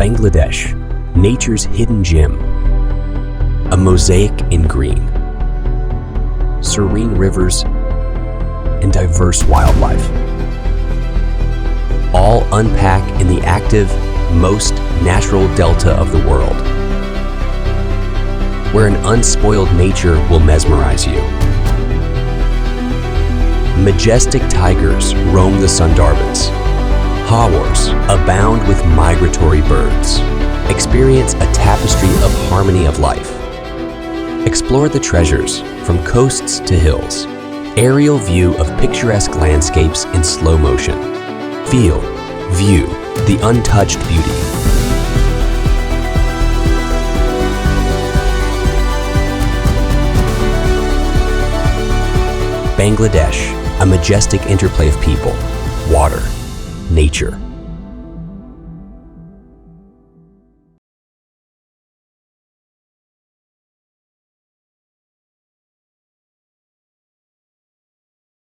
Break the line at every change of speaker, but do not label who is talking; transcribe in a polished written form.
Bangladesh, nature's hidden gem. A mosaic in green. Serene rivers and diverse wildlife. All unpack in the active, most natural delta of the world, where an unspoiled nature will mesmerize you. Majestic tigers roam the Sundarbans. Hawars abound with migratory birds. Experience a tapestry of harmony of life. Explore the treasures from coasts to hills. Aerial view of picturesque landscapes in slow motion. Feel, view the untouched beauty. Bangladesh, a majestic interplay of people, water, nature,